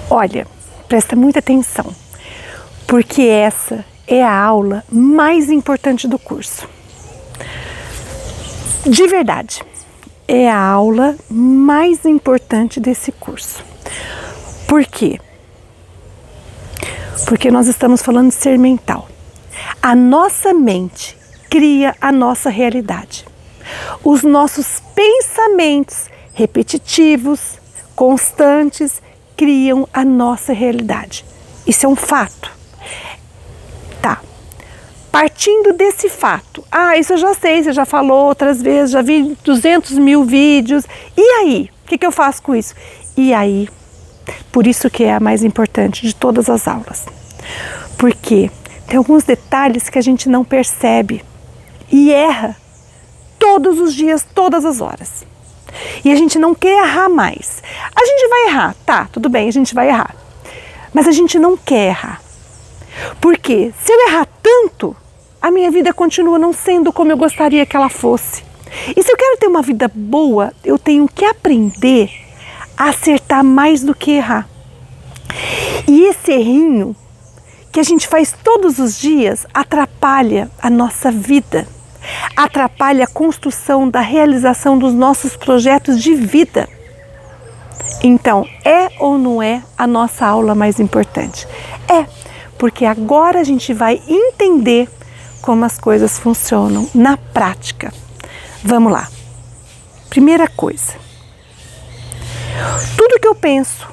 Olha, presta muita atenção, porque essa é a aula mais importante do curso. De verdade, é a aula mais importante desse curso. Por quê? Porque nós estamos falando de ser mental. A nossa mente cria a nossa realidade. Os nossos pensamentos repetitivos, constantes, criam a nossa realidade. Isso é um fato. Tá. Partindo desse fato, isso eu já sei, você já falou outras vezes, já vi 200 mil vídeos. E aí? O que eu faço com isso? E aí? Por isso que é a mais importante de todas as aulas. Porque tem alguns detalhes que a gente não percebe e erra todos os dias, todas as horas. E a gente não quer errar mais. A gente vai errar, tá, tudo bem, a gente vai errar. Mas a gente não quer errar. Porque se eu errar tanto, a minha vida continua não sendo como eu gostaria que ela fosse. E se eu quero ter uma vida boa, eu tenho que aprender a acertar mais do que errar. E esse errinho que a gente faz todos os dias atrapalha a nossa vida, atrapalha a construção da realização dos nossos projetos de vida. Então, é ou não é a nossa aula mais importante? É, porque agora a gente vai entender como as coisas funcionam na prática. Vamos lá. Primeira coisa. Tudo que eu penso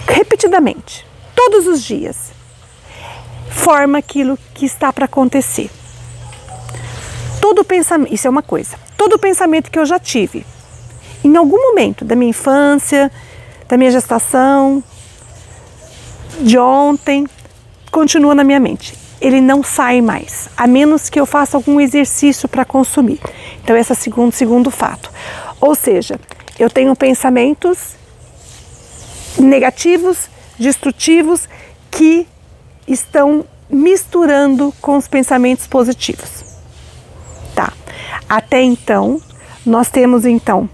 repetidamente, todos os dias, forma aquilo que está para acontecer. Todo pensamento, isso é uma coisa, todo pensamento que eu já tive, em algum momento da minha infância, da minha gestação, de ontem, continua na minha mente. Ele não sai mais, a menos que eu faça algum exercício para consumir. Então esse é o segundo fato. Ou seja, eu tenho pensamentos negativos, destrutivos, que estão misturando com os pensamentos positivos. Tá. Até então, nós temos então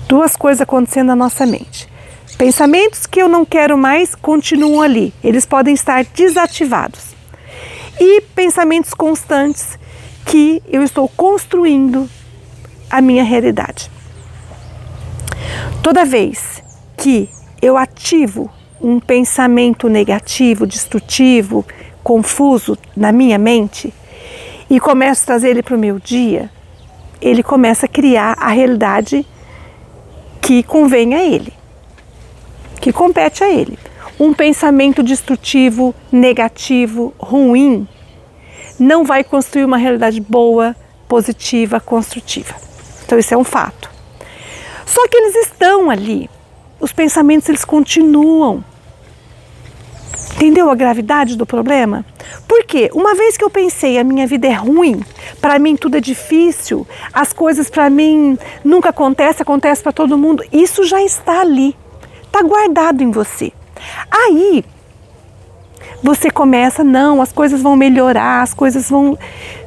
duas coisas acontecendo na nossa mente. Pensamentos que eu não quero mais continuam ali, eles podem estar desativados. E pensamentos constantes que eu estou construindo a minha realidade. Toda vez que eu ativo um pensamento negativo, destrutivo, confuso na minha mente e começo a trazer ele para o meu dia, ele começa a criar a realidade que convém a ele, que compete a ele. Um pensamento destrutivo, negativo, ruim, não vai construir uma realidade boa, positiva, construtiva. Então isso é um fato. Só que eles estão ali, os pensamentos eles continuam. Entendeu a gravidade do problema? Porque uma vez que eu pensei a minha vida é ruim, para mim tudo é difícil, as coisas para mim nunca acontecem, acontece para todo mundo, isso já está ali, está guardado em você. Aí você começa, não, as coisas vão melhorar, as coisas vão...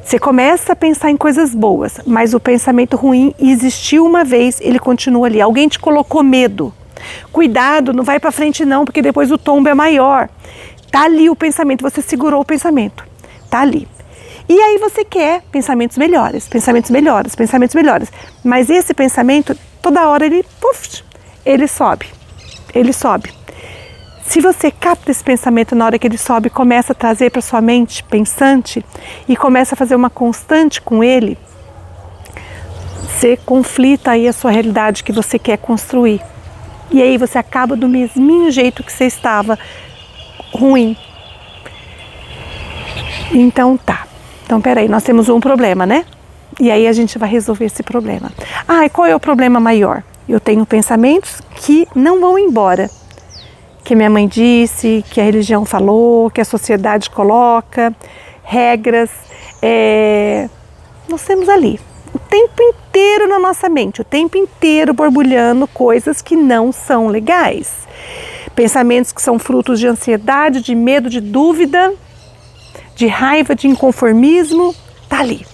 Você começa a pensar em coisas boas, mas o pensamento ruim existiu uma vez, ele continua ali. Alguém te colocou medo. Cuidado, não vai para frente não, porque depois o tombo é maior. Tá ali o pensamento, você segurou o pensamento. Tá ali. E aí você quer pensamentos melhores, pensamentos melhores, pensamentos melhores. Mas esse pensamento, toda hora ele sobe. Ele sobe. Se você capta esse pensamento na hora que ele sobe, começa a trazer para sua mente pensante e começa a fazer uma constante com ele, você conflita aí a sua realidade que você quer construir. E aí você acaba do mesminho jeito que você estava, ruim. Então tá. Então peraí, nós temos um problema, né? E aí a gente vai resolver esse problema. E qual é o problema maior? Eu tenho pensamentos que não vão embora. Que minha mãe disse, que a religião falou, que a sociedade coloca, regras. Nós temos ali o tempo inteiro na nossa mente, o tempo inteiro borbulhando coisas que não são legais. Pensamentos que são frutos de ansiedade, de medo, de dúvida, de raiva, de inconformismo, tá ali.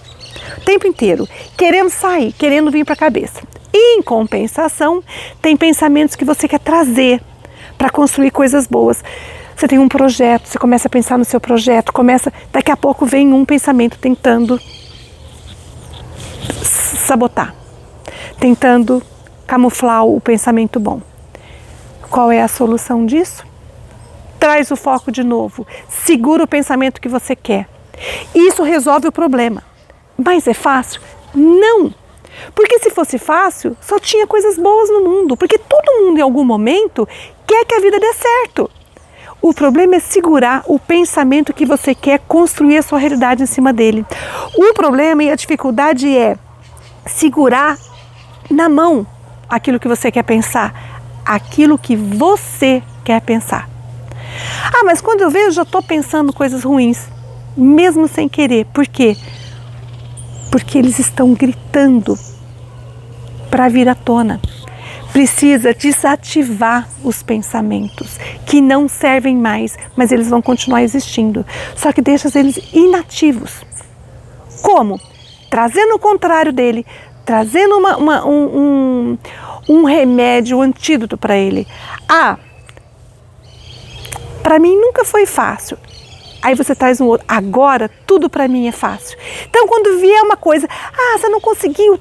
O tempo inteiro, querendo sair, querendo vir para a cabeça. E em compensação, tem pensamentos que você quer trazer para construir coisas boas. Você tem um projeto, você começa a pensar no seu projeto, daqui a pouco vem um pensamento tentando sabotar, tentando camuflar o pensamento bom. Qual é a solução disso? Traz o foco de novo, segura o pensamento que você quer. Isso resolve o problema. Mas é fácil? Não! Porque se fosse fácil, só tinha coisas boas no mundo, porque todo mundo em algum momento quer que a vida dê certo. O problema é segurar o pensamento que você quer, construir a sua realidade em cima dele. O problema e a dificuldade é segurar na mão aquilo que você quer pensar, aquilo que você quer pensar. Ah, mas quando eu vejo, eu já estou pensando coisas ruins, mesmo sem querer. Por quê? Porque eles estão gritando para vir à tona. Precisa desativar os pensamentos que não servem mais, mas eles vão continuar existindo. Só que deixa eles inativos. Como? Trazendo o contrário dele, trazendo um remédio, um antídoto para ele. Ah, para mim nunca foi fácil. Aí você traz um outro. Agora tudo para mim é fácil. Então quando vier uma coisa, você não conseguiu,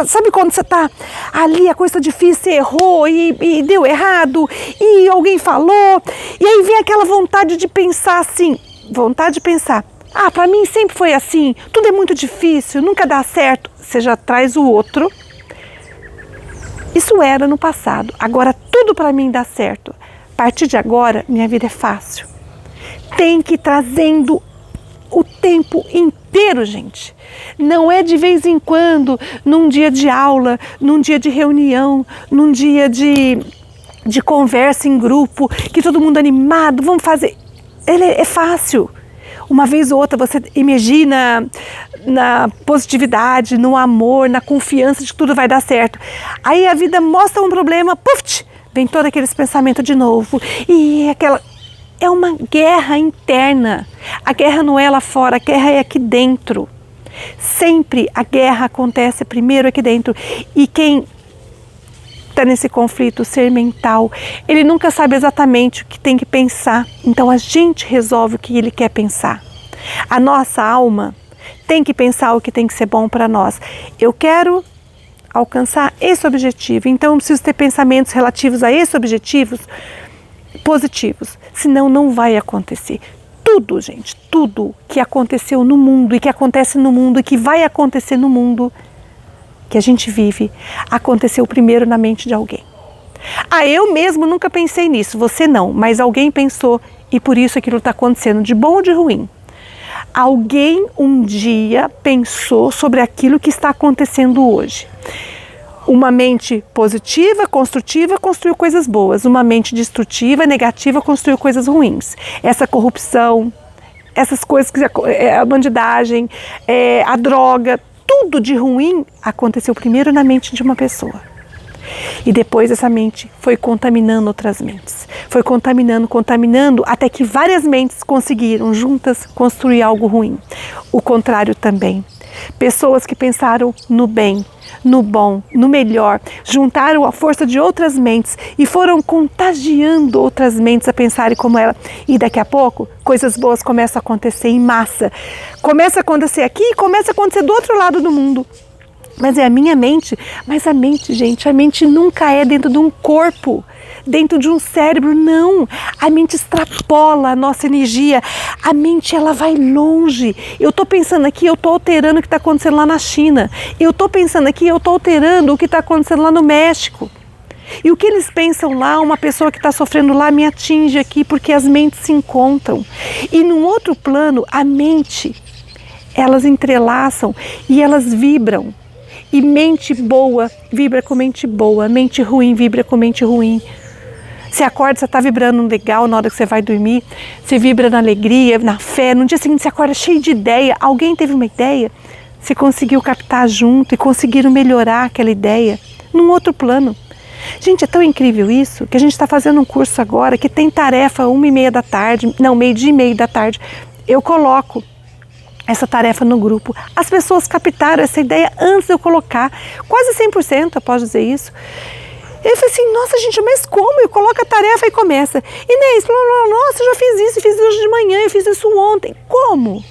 sabe quando você está ali, a coisa tá difícil, você errou e deu errado, e alguém falou, e aí vem aquela vontade de pensar assim, para mim sempre foi assim, tudo é muito difícil, nunca dá certo. Você já traz o outro. Isso era no passado, agora tudo para mim dá certo. A partir de agora, minha vida é fácil. Tem que ir trazendo o tempo inteiro, gente. Não é de vez em quando, num dia de aula, num dia de reunião, num dia de conversa em grupo, que todo mundo animado, vamos fazer. É fácil. Uma vez ou outra você emergir na positividade, no amor, na confiança de que tudo vai dar certo. Aí a vida mostra um problema, puf, vem todos aqueles pensamentos de novo. E é uma guerra interna. A guerra não é lá fora, a guerra é aqui dentro. Sempre a guerra acontece primeiro aqui dentro. E quem está nesse conflito, o ser mental, ele nunca sabe exatamente o que tem que pensar. Então a gente resolve o que ele quer pensar. A nossa alma tem que pensar o que tem que ser bom para nós. Eu quero alcançar esse objetivo, então eu preciso ter pensamentos relativos a esses objetivos positivos, senão não vai acontecer. Tudo, gente, tudo que aconteceu no mundo e que acontece no mundo e que vai acontecer no mundo que a gente vive, aconteceu primeiro na mente de alguém. Eu mesmo nunca pensei nisso, você não, mas alguém pensou e por isso aquilo está acontecendo, de bom ou de ruim. Alguém um dia pensou sobre aquilo que está acontecendo hoje. Uma mente positiva, construtiva, construiu coisas boas. Uma mente destrutiva, negativa, construiu coisas ruins. Essa corrupção, essas coisas, a bandidagem, a droga, tudo de ruim aconteceu primeiro na mente de uma pessoa. E depois essa mente foi contaminando outras mentes. Foi contaminando, até que várias mentes conseguiram juntas construir algo ruim. O contrário também. Pessoas que pensaram no bem, no bom, no melhor, juntaram a força de outras mentes e foram contagiando outras mentes a pensarem como ela. E daqui a pouco, coisas boas começam a acontecer em massa. Começa a acontecer aqui e começa a acontecer do outro lado do mundo. Mas é a minha mente. Mas a mente, gente, a mente nunca é dentro de um corpo, dentro de um cérebro, não. A mente extrapola a nossa energia. A mente, ela vai longe. Eu estou pensando aqui, eu estou alterando o que está acontecendo lá na China. Eu estou pensando aqui, eu estou alterando o que está acontecendo lá no México. E o que eles pensam lá, uma pessoa que está sofrendo lá me atinge aqui, porque as mentes se encontram. E num outro plano, a mente, elas entrelaçam e elas vibram. E mente boa vibra com mente boa, mente ruim vibra com mente ruim. Você acorda, você está vibrando legal na hora que você vai dormir, você vibra na alegria, na fé, no dia seguinte você acorda cheio de ideia, alguém teve uma ideia, você conseguiu captar junto e conseguiram melhorar aquela ideia num outro plano. Gente, é tão incrível isso, que a gente está fazendo um curso agora que tem tarefa 1h30 da tarde, não, 12h30 eu coloco essa tarefa no grupo. As pessoas captaram essa ideia antes de eu colocar, quase 100%, eu posso dizer isso. Eu falei assim, nossa gente, mas como? Eu coloco a tarefa e começa. Inês, nossa, eu já fiz isso, fiz hoje de manhã, eu fiz isso ontem. Como?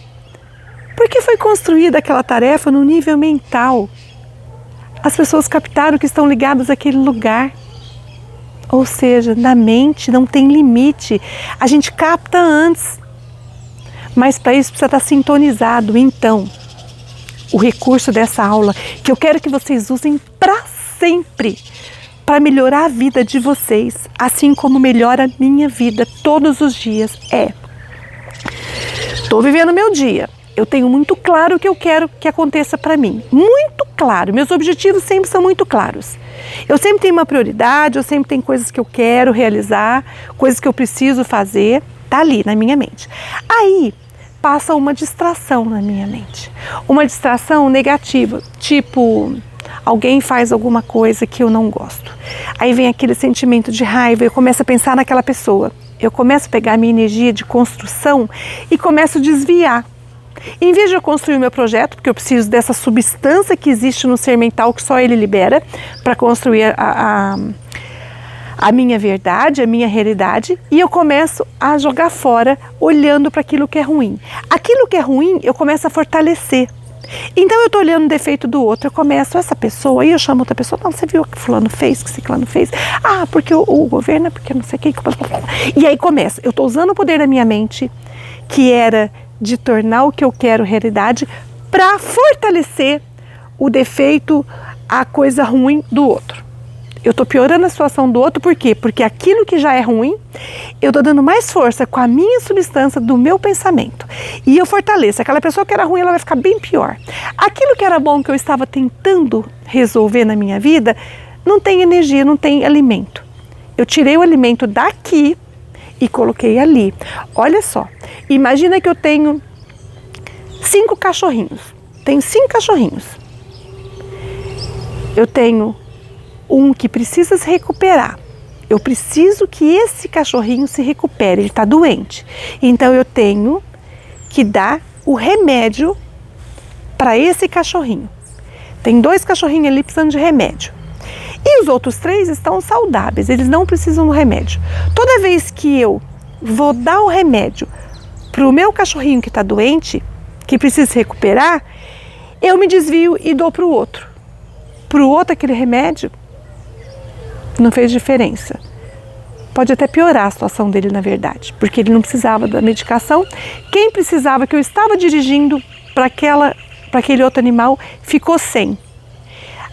Porque foi construída aquela tarefa no nível mental. As pessoas captaram que estão ligadas àquele lugar. Ou seja, na mente não tem limite. A gente capta antes. Mas para isso precisa estar sintonizado. Então, o recurso dessa aula, que eu quero que vocês usem para sempre, para melhorar a vida de vocês, assim como melhora a minha vida todos os dias, estou vivendo meu dia. Eu tenho muito claro o que eu quero que aconteça para mim. Muito claro. Meus objetivos sempre são muito claros. Eu sempre tenho uma prioridade, eu sempre tenho coisas que eu quero realizar, coisas que eu preciso fazer. Está ali na minha mente. Aí passa uma distração na minha mente. Uma distração negativa, tipo, alguém faz alguma coisa que eu não gosto. Aí vem aquele sentimento de raiva, eu começo a pensar naquela pessoa. Eu começo a pegar a minha energia de construção e começo a desviar. Em vez de eu construir o meu projeto, porque eu preciso dessa substância que existe no ser mental que só ele libera para construir a minha verdade, a minha realidade, e eu começo a jogar fora olhando para aquilo que é ruim. Aquilo que é ruim eu começo a fortalecer. Então eu estou olhando o defeito do outro, eu começo, essa pessoa, aí eu chamo outra pessoa, não, você viu o que fulano fez, que ciclano fez? Ah, porque o governo, porque não sei o que. E aí começa, eu estou usando o poder da minha mente, que era de tornar o que eu quero realidade, para fortalecer o defeito, a coisa ruim do outro. Eu estou piorando a situação do outro, por quê? Porque aquilo que já é ruim, eu estou dando mais força com a minha substância do meu pensamento. E eu fortaleço. Aquela pessoa que era ruim, ela vai ficar bem pior. Aquilo que era bom, que eu estava tentando resolver na minha vida, não tem energia, não tem alimento. Eu tirei o alimento daqui e coloquei ali. Olha só, imagina que eu tenho 5 cachorrinhos. Tenho 5 cachorrinhos. Eu tenho um que precisa se recuperar. Eu preciso que esse cachorrinho se recupere, ele está doente. Então eu tenho que dar o remédio para esse cachorrinho. Tem 2 cachorrinhos ali precisando de remédio. E os outros 3 estão saudáveis, eles não precisam do remédio. Toda vez que eu vou dar o remédio para o meu cachorrinho que está doente, que precisa se recuperar, eu me desvio e dou para o outro. Para o outro aquele remédio não fez diferença. Pode até piorar a situação dele, na verdade, porque ele não precisava da medicação. Quem precisava, que eu estava dirigindo para aquele outro animal, ficou sem.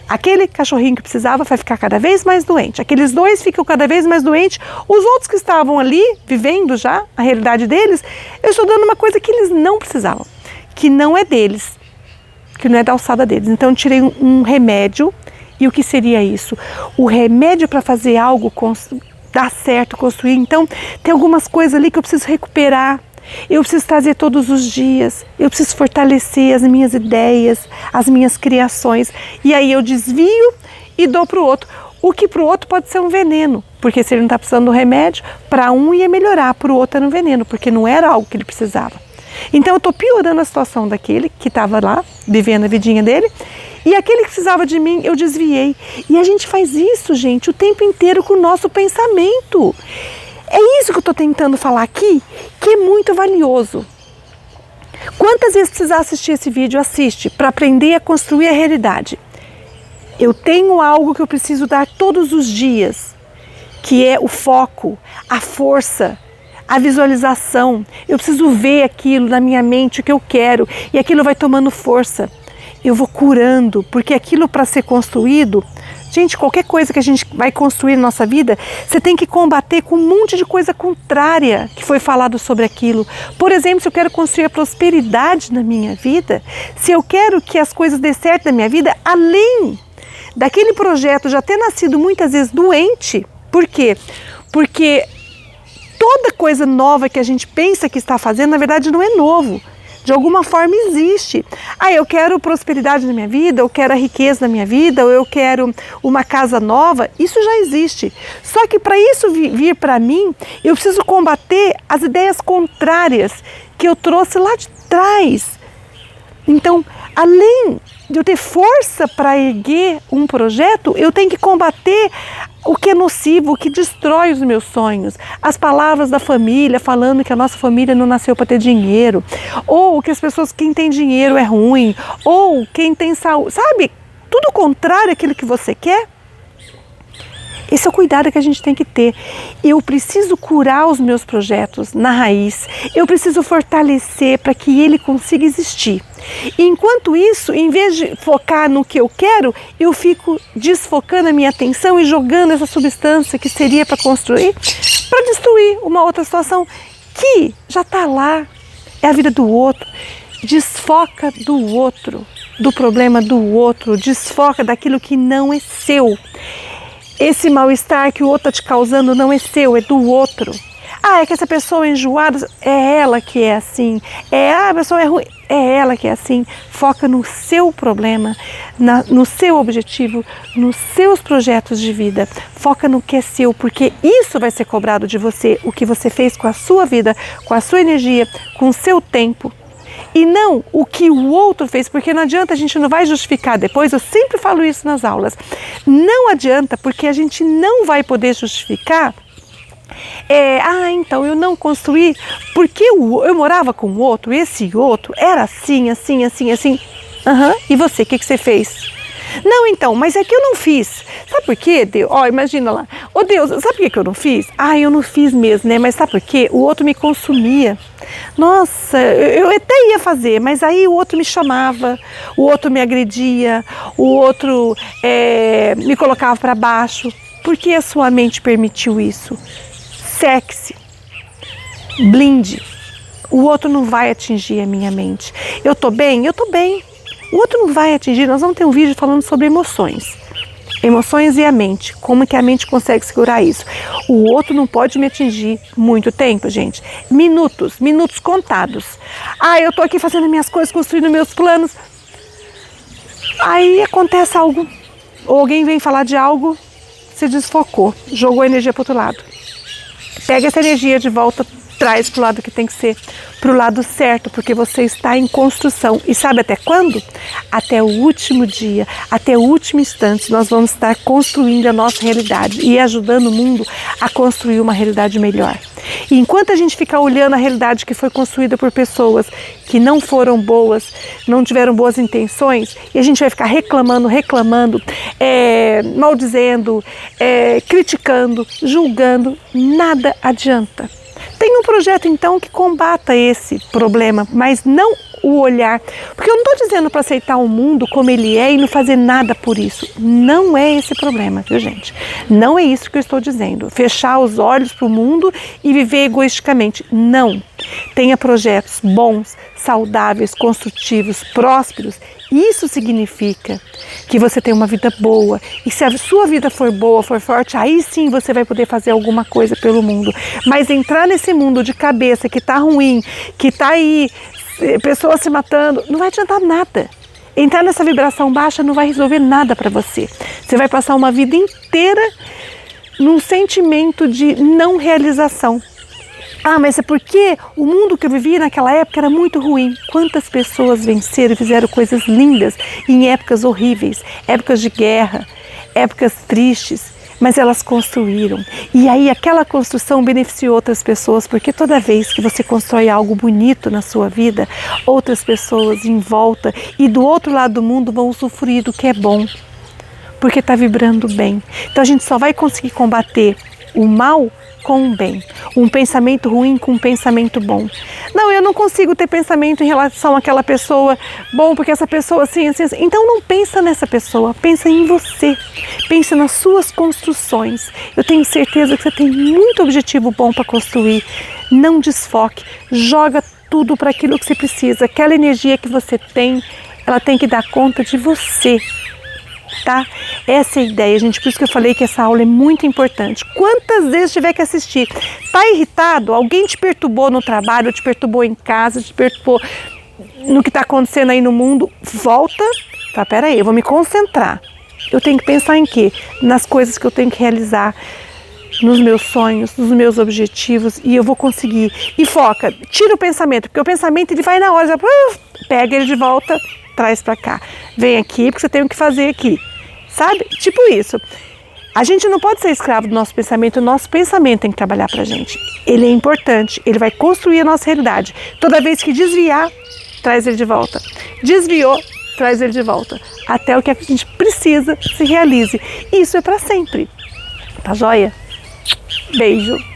Aquele cachorrinho que precisava vai ficar cada vez mais doente. Aqueles 2 ficam cada vez mais doentes. Os outros que estavam ali, vivendo já a realidade deles, eu estou dando uma coisa que eles não precisavam, que não é deles, que não é da alçada deles. Então eu tirei um remédio. E o que seria isso? O remédio para fazer algo dar certo, construir. Então tem algumas coisas ali que eu preciso recuperar. Eu preciso trazer todos os dias, eu preciso fortalecer as minhas ideias, as minhas criações, e aí eu desvio e dou para o outro. O que para o outro pode ser um veneno, porque se ele não está precisando do remédio, para um ia melhorar, para o outro era um veneno, porque não era algo que ele precisava. Então eu estou piorando a situação daquele que estava lá, vivendo a vidinha dele, e aquele que precisava de mim, eu desviei. E a gente faz isso, gente, o tempo inteiro com o nosso pensamento. É isso que eu estou tentando falar aqui, que é muito valioso. Quantas vezes precisar assistir esse vídeo, assiste, para aprender a construir a realidade. Eu tenho algo que eu preciso dar todos os dias, que é o foco, a força, a visualização. Eu preciso ver aquilo na minha mente, o que eu quero, e aquilo vai tomando força. Eu vou curando, porque aquilo para ser construído... Gente, qualquer coisa que a gente vai construir na nossa vida, você tem que combater com um monte de coisa contrária que foi falado sobre aquilo. Por exemplo, se eu quero construir a prosperidade na minha vida, se eu quero que as coisas dê certo na minha vida, além daquele projeto já ter nascido muitas vezes doente. Por quê? Porque toda coisa nova que a gente pensa que está fazendo, na verdade não é novo. De alguma forma existe. Eu quero prosperidade na minha vida, eu quero a riqueza na minha vida, ou eu quero uma casa nova. Isso já existe. Só que para isso vir para mim, eu preciso combater as ideias contrárias que eu trouxe lá de trás. Então, além de eu ter força para erguer um projeto, eu tenho que combater o que é nocivo, o que destrói os meus sonhos. As palavras da família falando que a nossa família não nasceu para ter dinheiro, ou que as pessoas, quem tem dinheiro é ruim, ou quem tem saúde, sabe? Tudo contrário àquilo que você quer. Esse é o cuidado que a gente tem que ter. Eu preciso curar os meus projetos na raiz. Eu preciso fortalecer para que ele consiga existir. E enquanto isso, em vez de focar no que eu quero, eu fico desfocando a minha atenção e jogando essa substância que seria para construir, para destruir uma outra situação que já está lá. É a vida do outro. Desfoca do outro, do problema do outro. Desfoca daquilo que não é seu. Esse mal-estar que o outro está te causando não é seu, é do outro. Ah, é que essa pessoa é enjoada, é ela que é assim. A pessoa é ruim, é ela que é assim. Foca no seu problema, no seu objetivo, nos seus projetos de vida. Foca no que é seu, porque isso vai ser cobrado de você, o que você fez com a sua vida, com a sua energia, com o seu tempo. E não o que o outro fez, porque não adianta, a gente não vai justificar depois, eu sempre falo isso nas aulas. Não adianta, porque a gente não vai poder justificar. Então eu não construí, porque eu morava com o outro, esse outro era assim. E você, o que você fez? Não, então, mas é que eu não fiz. Sabe por quê, Deus? Imagina lá. Deus, sabe por que eu não fiz? Eu não fiz mesmo, né? Mas sabe por quê? O outro me consumia. Nossa, eu até ia fazer, mas aí o outro me chamava, o outro me agredia, o outro me colocava para baixo. Por que a sua mente permitiu isso? Sexe. Blinde. O outro não vai atingir a minha mente. Eu tô bem? Eu tô bem. O outro não vai atingir. Nós vamos ter um vídeo falando sobre emoções. Emoções e a mente. Como que a mente consegue segurar isso? O outro não pode me atingir muito tempo, gente. Minutos contados. Eu tô aqui fazendo minhas coisas, construindo meus planos. Aí acontece algo. Ou alguém vem falar de algo, se desfocou, jogou a energia para o outro lado. Pega essa energia de volta, traz para o lado que tem que ser, para o lado certo, porque você está em construção. E sabe até quando? Até o último dia, até o último instante, nós vamos estar construindo a nossa realidade e ajudando o mundo a construir uma realidade melhor. E enquanto a gente ficar olhando a realidade que foi construída por pessoas que não foram boas, não tiveram boas intenções, e a gente vai ficar reclamando, maldizendo, criticando, julgando, nada adianta. Tem um projeto, então, que combata esse problema, mas não o olhar. Porque eu não estou dizendo para aceitar o mundo como ele é e não fazer nada por isso. Não é esse problema, viu, gente? Não é isso que eu estou dizendo. Fechar os olhos para o mundo e viver egoisticamente. Não. Tenha projetos bons, saudáveis, construtivos, prósperos. Isso significa que você tem uma vida boa. E se a sua vida for boa, for forte, aí sim você vai poder fazer alguma coisa pelo mundo. Mas entrar nesse mundo de cabeça que está ruim, que está aí, pessoas se matando, não vai adiantar nada. Entrar nessa vibração baixa não vai resolver nada para você. Você vai passar uma vida inteira num sentimento de não realização. Mas é porque o mundo que eu vivia naquela época era muito ruim. Quantas pessoas venceram e fizeram coisas lindas em épocas horríveis, épocas de guerra, épocas tristes, mas elas construíram. E aí aquela construção beneficiou outras pessoas, porque toda vez que você constrói algo bonito na sua vida, outras pessoas em volta e do outro lado do mundo vão usufruir do que é bom, porque está vibrando bem. Então a gente só vai conseguir combater o mal com o bem, um pensamento ruim com um pensamento bom. Não, eu não consigo ter pensamento em relação àquela pessoa bom, porque essa pessoa assim. Então não pensa nessa pessoa, pensa em você, pensa nas suas construções. Eu tenho certeza que você tem muito objetivo bom para construir. Não desfoque, joga tudo para aquilo que você precisa. Aquela energia que você tem, ela tem que dar conta de você. Tá? Essa é a ideia, gente, por isso que eu falei que essa aula é muito importante. Quantas vezes tiver que assistir, tá irritado, alguém te perturbou no trabalho, te perturbou em casa, te perturbou no que está acontecendo aí no mundo, volta, peraí, eu vou me concentrar, eu tenho que pensar em quê? Nas coisas que eu tenho que realizar, nos meus sonhos, nos meus objetivos, e eu vou conseguir. E foca, tira o pensamento, porque o pensamento ele vai na hora, pega ele de volta traz para cá. Vem aqui porque você tem o que fazer aqui. Sabe? Tipo isso. A gente não pode ser escravo do nosso pensamento, o nosso pensamento tem que trabalhar pra gente. Ele é importante, ele vai construir a nossa realidade. Toda vez que desviar, traz ele de volta. Desviou, traz ele de volta. Até o que a gente precisa se realize. Isso é para sempre. Tá joia? Beijo.